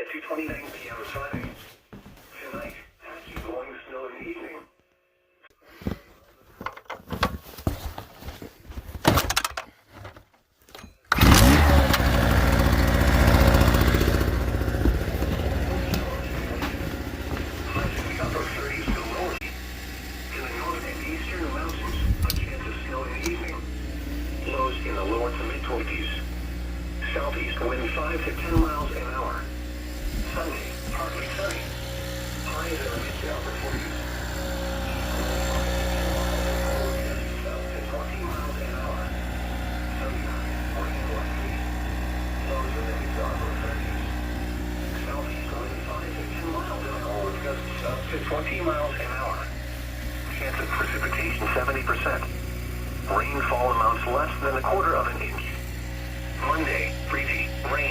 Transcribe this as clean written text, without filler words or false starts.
at 2:29 p.m. Friday. Tonight, patchy blowing snow in the evening. Highs in the upper 30s to lower. In the north and eastern mountains, a chance of snow in the evening. Lows in the lower to mid-20s. Southeast wind 5 to 10 miles an hour. Sunday, partly sunny. Highs in the mid to upper 40s. South to 20 miles an hour. Sunshine, morning northeast. Lows in the mid to upper 30s. Southeast wind 5 to 10 miles an hour with gusts up to 20 miles an hour. Chance of precipitation 70%. Rainfall amounts less than a quarter of an inch. Monday,